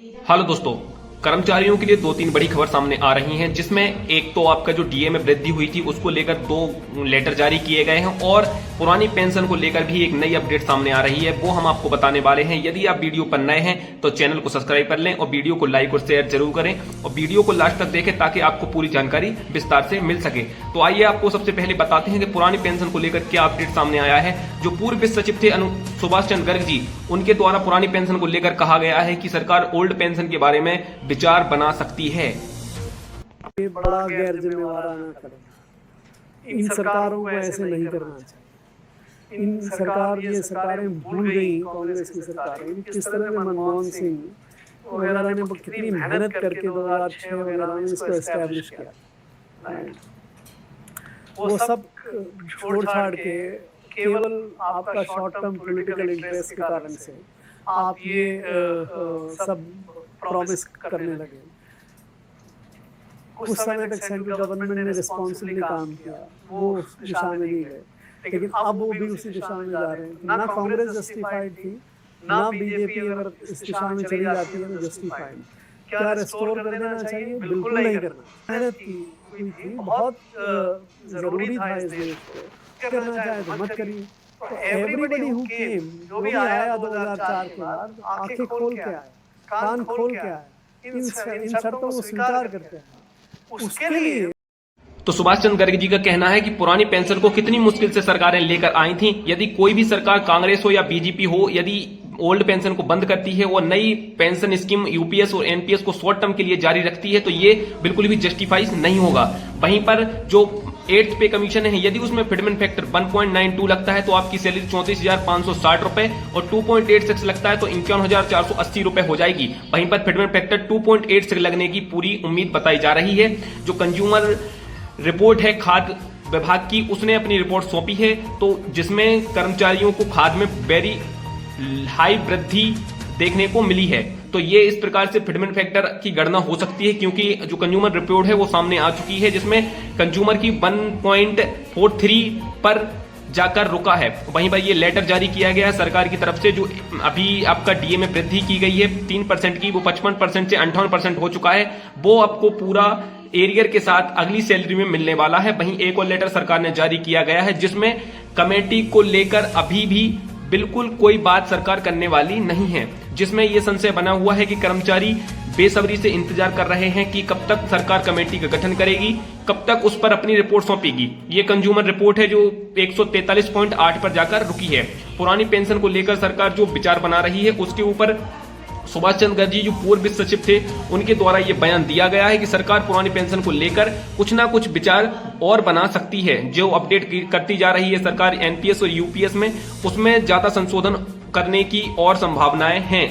Hello दोस्तों, कर्मचारियों के लिए दो तीन बड़ी खबर सामने आ रही हैं, जिसमें एक तो आपका जो डीए में वृद्धि हुई थी उसको लेकर दो लेटर जारी किए गए हैं और पुरानी पेंशन को लेकर भी एक नई अपडेट सामने आ रही है, वो हम आपको बताने वाले हैं। यदि आप वीडियो पर नए हैं तो चैनल को सब्सक्राइब कर लें और वीडियो को लाइक और शेयर जरूर करें और वीडियो को लास्ट तक देखें ताकि आपको पूरी जानकारी विस्तार से मिल सके। तो आइए आपको सबसे पहले बताते हैं कि पुरानी पेंशन को लेकर क्या अपडेट सामने आया है। जो पूर्व वित्त सचिव थे सुभाष चंद्र गर्ग जी, उनके द्वारा पुरानी पेंशन को लेकर कहा गया है कि सरकार ओल्ड पेंशन के बारे में विचार बना सकती है। ये बड़ा गैर जिम्मेवाराना कदम, इन सरकारों को ऐसे नहीं करना चाहिए। इन ये सरकारें भूल गई, कांग्रेस की सरकारें किस तरह से मनमोहन सिंह वगैरह ने कितनी मेहनत करके 2006 वगैरह में इसको एस्टैब्लिश किया। वो सब छोड़ छाड़ के केवल आपका शॉर्ट टर्म पॉलिटिकल इंटरेस्ट के कारण से आप ये सब प्रॉमिस करने लगे। उस समय तक सेंट्रल गवर्नमेंट ने रिस्पॉन्सिबली काम किया, वो उस दिशा में नहीं गए, लेकिन अब वो भी उसी दिशा में जा रहे हैं। ना कांग्रेस जस्टिफाइड थी, ना बीजेपी अगर इस दिशा में चली जाती है तो जस्टिफाइड। क्या रेस्टोर कर देना चाहिए? बिल्कुल नहीं करना। मेहनत की थी, बहुत जरूरी था इस देश को, करना चाहे तो मत करिए। एवरीबडी हु केम, जो भी आया 2004 के बाद, आंखें खोल के आया, कान खोल के आया, इन शर्तों को स्वीकार करते हैं। उसके लिए तो सुभाष चंद्र गर्ग जी का कहना है कि पुरानी पेंशन को कितनी मुश्किल से सरकारें लेकर आई थी। यदि कोई भी सरकार, कांग्रेस हो या बीजेपी हो, यदि ओल्ड पेंशन को बंद करती है और नई पेंशन स्कीम यूपीएस और एनपीएस को शॉर्ट टर्म के लिए जारी रखती है तो ये बिल्कुल भी जस्टिफाई नहीं होगा। वहीं पर जो 8th पे कमीशन है, यदि उसमें फिटमेंट फैक्टर 1.92 लगता है तो आपकी सैलरी 34,560 रुपए और 2.86 लगता है तो 51,480 रुपए हो जाएगी। वहीं पर फिटमेंट फैक्टर 2.86 लगने की पूरी उम्मीद बताई जा रही है। जो कंज्यूमर रिपोर्ट है खाद्य विभाग की, उसने अपनी रिपोर्ट सौंपी है, तो जिसमें कर्मचारियों को खाद्य में वेरी हाई वृद्धि देखने को मिली है। तो ये इस प्रकार से फिटमेंट फैक्टर की गणना हो सकती है, क्योंकि जो कंज्यूमर रिपोर्ट है वो सामने आ चुकी है, जिसमें कंज्यूमर की 1.43 पर जाकर रुका है। वहीं पर ये लेटर जारी किया गया है सरकार की तरफ से। जो अभी आपका डीए में वृद्धि की गई है 3% की, वो 55% से 58% हो चुका है, वो आपको पूरा एरियर के साथ अगली सैलरी में मिलने वाला है। वहीं एक और लेटर सरकार ने जारी किया गया है, जिसमें कमेटी को लेकर अभी भी बिल्कुल कोई बात सरकार करने वाली नहीं है, जिसमें यह संशय बना हुआ है कि कर्मचारी बेसब्री से इंतजार कर रहे हैं कि कब तक सरकार कमेटी का गठन करेगी, कब तक उस पर अपनी रिपोर्ट सौंपेगी। ये कंज्यूमर रिपोर्ट है जो 143.8 पर जाकर रुकी है। पुरानी पेंशन को लेकर सरकार जो विचार बना रही है उसके ऊपर सुभाष चंद्र गर्ग जी जो पूर्व वित्त सचिव थे, उनके द्वारा यह बयान दिया गया है कि सरकार पुरानी पेंशन को लेकर कुछ ना कुछ विचार और बना सकती है। जो अपडेट करती जा रही है सरकार एनपीएस और यूपीएस में, उसमें ज्यादा संशोधन करने की और संभावनाएं हैं।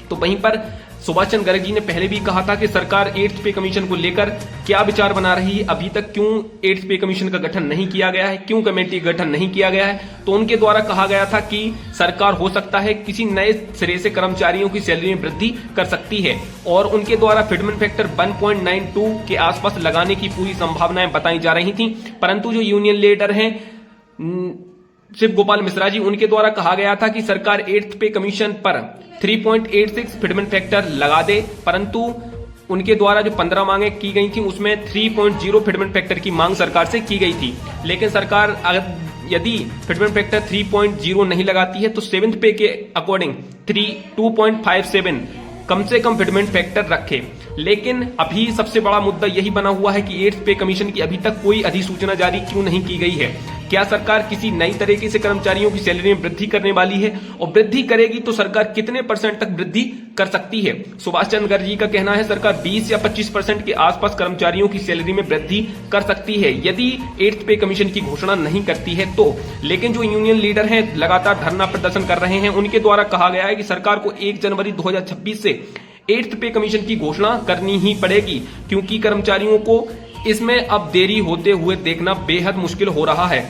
तो वहीं पर सुभाष चंद्र गर्ग जी ने पहले भी कहा था कि सरकार 8th पे कमीशन को लेकर क्या विचार बना रही है, अभी तक क्यों 8th पे कमीशन का गठन नहीं किया गया है, क्यों कमेटी का गठन नहीं किया गया है। तो उनके द्वारा कहा गया था कि सरकार हो सकता है किसी नए सिरे से कर्मचारियों की सैलरी में वृद्धि कर सकती है, और उनके द्वारा फिटमेंट फैक्टर 1.92 के आसपास लगाने की पूरी संभावनाएं बताई जा रही थी। परंतु जो यूनियन लीडर हैं शिव गोपाल मिश्रा जी, उनके द्वारा कहा गया था कि सरकार 8th पे कमीशन पर 3.86 फिटमेंट फैक्टर लगा दे, परंतु उनके द्वारा जो 15 मांगे की गई थी उसमें 3.0 फिटमेंट फैक्टर की मांग सरकार से की गई थी। लेकिन सरकार यदि फिटमेंट फैक्टर 3.0 नहीं लगाती है तो 7th पे के अकॉर्डिंग 2.57 कम से कम फिटमेंट फैक्टर रखे। लेकिन अभी सबसे बड़ा मुद्दा यही बना हुआ है कि 8th पे कमीशन की अभी तक कोई अधिसूचना जारी क्यों नहीं की गई है। क्या सरकार किसी नई तरीके से कर्मचारियों की सैलरी में वृद्धि करने वाली है, और वृद्धि करेगी तो सरकार कितने % तक वृद्धि कर सकती है। सुभाष चंद्र गर्ग जी का कहना है सरकार 20 या 25% के आसपास कर्मचारियों की सैलरी में वृद्धि कर सकती है यदि 8th पे कमीशन की घोषणा नहीं करती है तो। लेकिन जो यूनियन लीडर हैं लगातार धरना प्रदर्शन कर रहे हैं, उनके द्वारा कहा गया है कि सरकार को 1 जनवरी 2026 से 8th पे कमीशन की घोषणा करनी ही पड़ेगी, क्योंकि कर्मचारियों को इसमें अब देरी होते हुए देखना बेहद मुश्किल हो रहा है।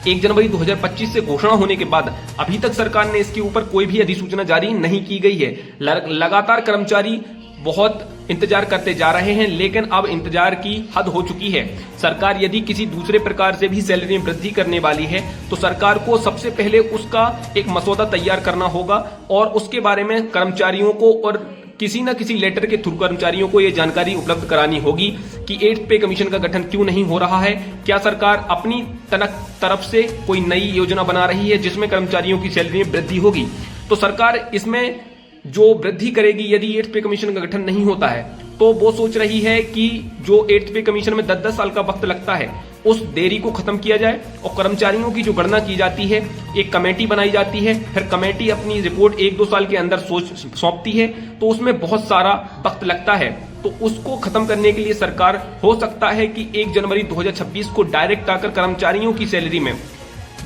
1 जनवरी 2025 से घोषणा होने के बाद अभी तक सरकार ने इसके ऊपर कोई भी अधिसूचना जारी नहीं की गई है। लगातार कर्मचारी बहुत इंतजार करते जा रहे हैं, लेकिन अब इंतजार की हद हो चुकी है। सरकार यदि किसी दूसरे प्रकार से भी सैलरी में वृद्धि करने वाली है तो सरकार को सबसे पहले उसका एक मसौदा तैयार करना होगा और उसके बारे में कर्मचारियों को और किसी न किसी लेटर के थ्रू कर्मचारियों को ये जानकारी उपलब्ध करानी होगी कि 8th पे कमीशन का गठन क्यों नहीं हो रहा है। क्या सरकार अपनी तरफ से कोई नई योजना बना रही है जिसमें कर्मचारियों की सैलरी में वृद्धि होगी। तो सरकार इसमें जो वृद्धि करेगी यदि 8th पे कमीशन का गठन नहीं होता है तो वो सोच रही है कि जो 8th पे कमीशन में 10-10 साल का वक्त लगता है उस देरी को खत्म किया जाए और कर्मचारियों की जो गणना की जाती है, एक कमेटी बनाई जाती है, फिर कमेटी अपनी रिपोर्ट 1-2 साल के अंदर सौंपती है, तो उसमें बहुत सारा वक्त लगता है। तो उसको खत्म करने के लिए सरकार हो सकता है कि 1 जनवरी 2026 को डायरेक्ट आकर कर्मचारियों की सैलरी में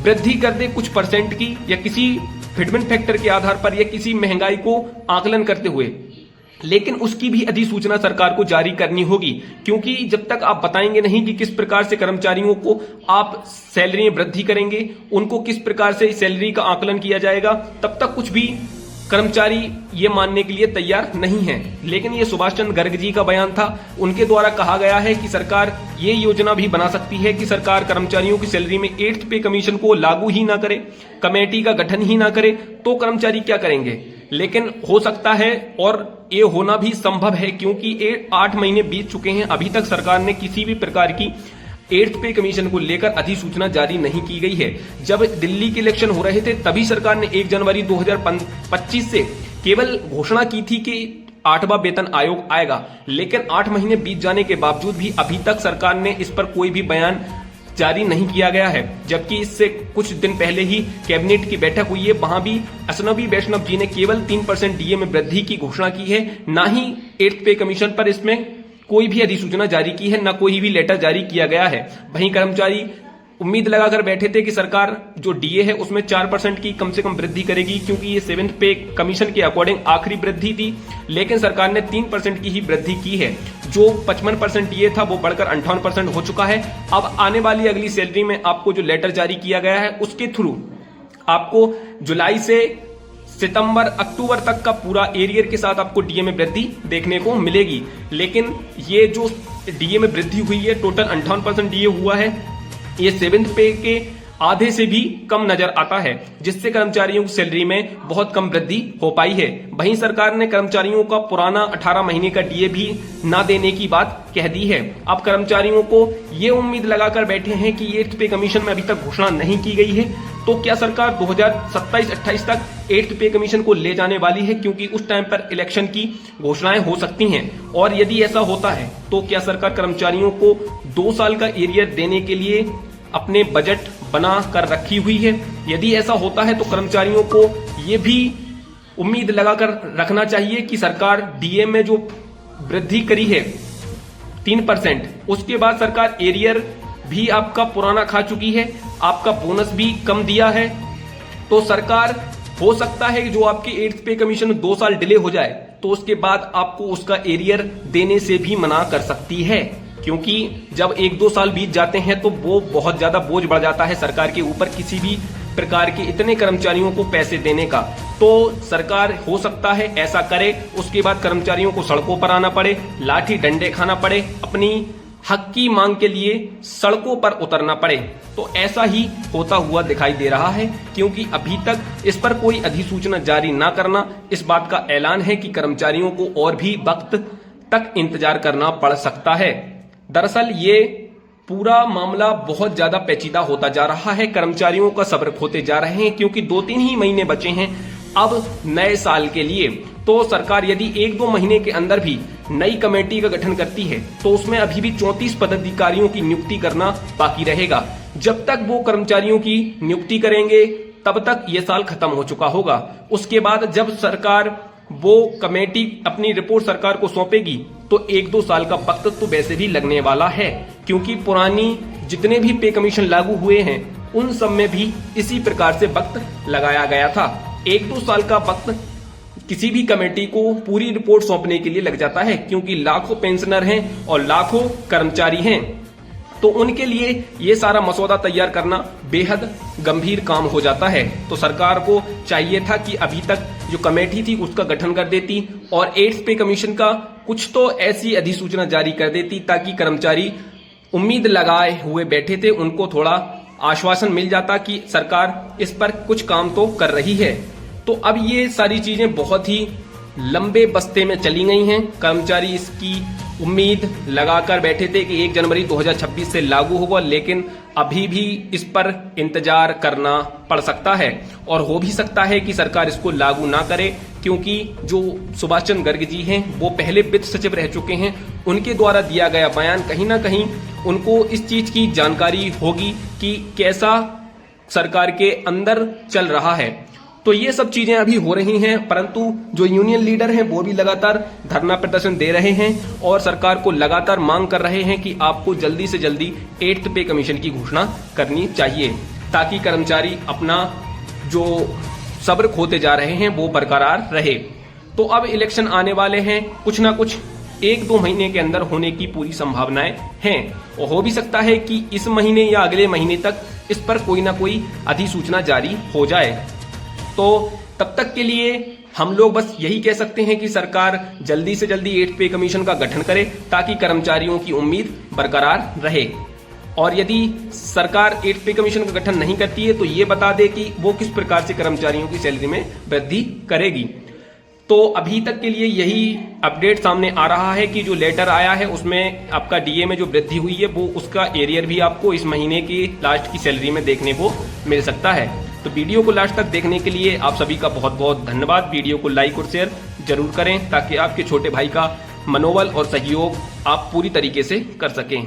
वृद्धि कर दे कुछ परसेंट की, या किसी फिटमेंट फैक्टर के आधार पर, या किसी महंगाई को आकलन करते हुए। लेकिन उसकी भी अधिसूचना सरकार को जारी करनी होगी, क्योंकि जब तक आप बताएंगे नहीं कि किस प्रकार से कर्मचारियों को आप सैलरी में वृद्धि करेंगे, उनको किस प्रकार से सैलरी का आकलन किया जाएगा, तब तक कुछ भी कर्मचारी ये मानने के लिए तैयार नहीं है। लेकिन ये सुभाष चंद्र गर्ग जी का बयान था, उनके द्वारा कहा गया है कि सरकार ये योजना भी बना सकती है कि सरकार कर्मचारियों की सैलरी में 8th पे कमीशन को लागू ही ना करे, कमेटी का गठन ही ना करे, तो कर्मचारी क्या करेंगे। लेकिन हो सकता है और ये होना भी संभव है, क्योंकि 8 महीने बीत चुके हैं, अभी तक सरकार ने किसी भी प्रकार की 8th पे कमीशन को लेकर अधिसूचना जारी नहीं की गई है। जब दिल्ली के इलेक्शन हो रहे थे तभी सरकार ने 1 जनवरी 2025 से केवल घोषणा की थी कि 8वां वेतन आयोग आएगा, लेकिन 8 महीने बीत जाने के बावजूद भी अभी तक सरकार ने इस पर कोई भी बयान जारी नहीं किया गया है। जबकि इससे कुछ दिन पहले ही कैबिनेट की बैठक हुई है, वहां भी अश्विनी वैष्णव जी ने केवल 3% डीए में वृद्धि की घोषणा की है, ना ही 8th पे कमीशन पर इसमें कोई भी अधिसूचना जारी की है, ना कोई भी लेटर जारी किया गया है। वहीं कर्मचारी उम्मीद लगाकर बैठे थे कि सरकार जो डीए है उसमें 4% की कम से कम वृद्धि करेगी, क्योंकि ये 7th पे कमीशन के अकॉर्डिंग आखिरी वृद्धि थी, लेकिन सरकार ने 3% की ही वृद्धि की है। जो 55% डीए था वो बढ़कर 58% हो चुका है। अब आने वाली अगली सैलरी में आपको जो लेटर जारी किया गया है उसके थ्रू आपको जुलाई से सितंबर अक्टूबर तक का पूरा एरियर के साथ आपको डीए में वृद्धि देखने को मिलेगी। लेकिन ये जो डीए में वृद्धि हुई है, टोटल 58% डीए हुआ है, ये 7th पे के आधे से भी कम नजर आता है, जिससे कर्मचारियों की सैलरी में बहुत कम वृद्धि हो पाई है। वहीं सरकार ने कर्मचारियों का पुराना 18 महीने का डीए भी ना देने की बात कह दी है। अब कर्मचारियों को ये उम्मीद लगाकर बैठे हैं कि 8th पे कमीशन में अभी तक घोषणा नहीं की गई है, तो क्या सरकार 2027-28 तक 8th पे कमीशन को ले जाने वाली है, क्योंकि उस टाइम पर इलेक्शन की घोषणाएं हो सकती हैं। और यदि ऐसा होता है तो क्या सरकार कर्मचारियों को 2 साल का एरियर देने के लिए अपने बजट बना कर रखी हुई है? यदि ऐसा होता है तो कर्मचारियों को ये भी उम्मीद लगाकर रखना चाहिए कि सरकार डीए में जो वृद्धि करी है 3%, उसके बाद सरकार एरियर भी आपका पुराना खा चुकी है, आपका बोनस भी कम दिया है, तो सरकार हो सकता है कि जो आपके 8th पे कमीशन 2 साल डिले हो जाए तो उसके बाद आपको उसका एरियर देने से भी मना कर सकती है, क्योंकि जब 1-2 साल बीत जाते हैं तो वो बहुत ज्यादा बोझ बढ़ जाता है सरकार के ऊपर किसी भी प्रकार के इतने कर्मचारियों को पैसे देने का। तो सरकार हो सकता है ऐसा करे, उसके बाद कर्मचारियों को सड़कों पर आना पड़े, लाठी डंडे खाना पड़े, अपनी हक की मांग के लिए सड़कों पर उतरना पड़े। तो ऐसा ही होता हुआ दिखाई दे रहा है, क्योंकि अभी तक इस पर कोई अधिसूचना जारी ना करना इस बात का ऐलान है कि कर्मचारियों को और भी वक्त तक इंतजार करना पड़ सकता है। दरअसल ये पूरा मामला बहुत ज्यादा पेचीदा होता जा रहा है, कर्मचारियों का सब्र खोते जा रहे हैं, क्योंकि 2-3 ही महीने बचे हैं अब नए साल के लिए। तो सरकार यदि 1-2 महीने के अंदर भी नई कमेटी का गठन करती है तो उसमें अभी भी 34 पदाधिकारियों की नियुक्ति करना बाकी रहेगा। जब तक वो कर्मचारियों की नियुक्ति करेंगे तब तक ये साल खत्म हो चुका होगा। उसके बाद जब सरकार वो कमेटी अपनी रिपोर्ट सरकार को सौंपेगी तो 1-2 साल का वक्त तो वैसे भी लगने वाला है, क्योंकि पुरानी जितने भी पे कमीशन लागू हुए हैं उन सब में भी इसी प्रकार से वक्त लगाया गया था। 1-2 साल का वक्त किसी भी कमेटी को पूरी रिपोर्ट सौंपने के लिए लग जाता है, क्योंकि लाखों पेंशनर हैं और लाखों कर्मचारी हैं, तो उनके लिए ये सारा मसौदा तैयार करना बेहद गंभीर काम हो जाता है। तो सरकार को चाहिए था कि अभी तक जो कमेटी थी उसका गठन कर देती और 8th पे कमीशन का कुछ तो ऐसी अधिसूचना जारी कर देती, ताकि कर्मचारी उम्मीद लगाए हुए बैठे थे उनको थोड़ा आश्वासन मिल जाता कि सरकार इस पर कुछ काम तो कर रही है। तो अब ये सारी चीजें बहुत ही लंबे बस्ते में चली गई हैं। कर्मचारी इसकी उम्मीद लगाकर बैठे थे कि 1 जनवरी 2026 से लागू होगा, लेकिन अभी भी इस पर इंतजार करना पड़ सकता है और हो भी सकता है कि सरकार इसको लागू ना करे, क्योंकि जो सुभाष चंद्र गर्ग जी हैं वो पहले वित्त सचिव रह चुके हैं। उनके द्वारा दिया गया बयान कहीं ना कहीं उनको इस चीज की जानकारी होगी कि कैसा सरकार के अंदर चल रहा है। तो ये सब चीजें अभी हो रही हैं, परंतु जो यूनियन लीडर हैं वो भी लगातार धरना प्रदर्शन दे रहे हैं और सरकार को लगातार मांग कर रहे हैं कि आपको जल्दी से जल्दी 8th पे कमीशन की घोषणा करनी चाहिए, ताकि कर्मचारी अपना जो सब्र खोते जा रहे हैं वो बरकरार रहे। तो अब इलेक्शन आने वाले हैं, कुछ ना कुछ 1-2 महीने के अंदर होने की पूरी संभावनाएं हैं और हो भी सकता है कि इस महीने या अगले महीने तक इस पर कोई ना कोई अधिसूचना जारी हो जाए। तो तब तक के लिए हम लोग बस यही कह सकते हैं कि सरकार जल्दी से जल्दी 8th पे कमीशन का गठन करे, ताकि कर्मचारियों की उम्मीद बरकरार रहे। और यदि सरकार 8th पे कमीशन का गठन नहीं करती है तो ये बता दे कि वो किस प्रकार से कर्मचारियों की सैलरी में वृद्धि करेगी। तो अभी तक के लिए यही अपडेट सामने आ रहा है कि जो लेटर आया है उसमें आपका डीए में जो वृद्धि हुई है वो उसका एरियर भी आपको इस महीने की लास्ट की सैलरी में देखने को मिल सकता है। तो वीडियो को लास्ट तक देखने के लिए आप सभी का बहुत बहुत धन्यवाद। वीडियो को लाइक और शेयर जरूर करें, ताकि आपके छोटे भाई का मनोबल और सहयोग आप पूरी तरीके से कर सकें।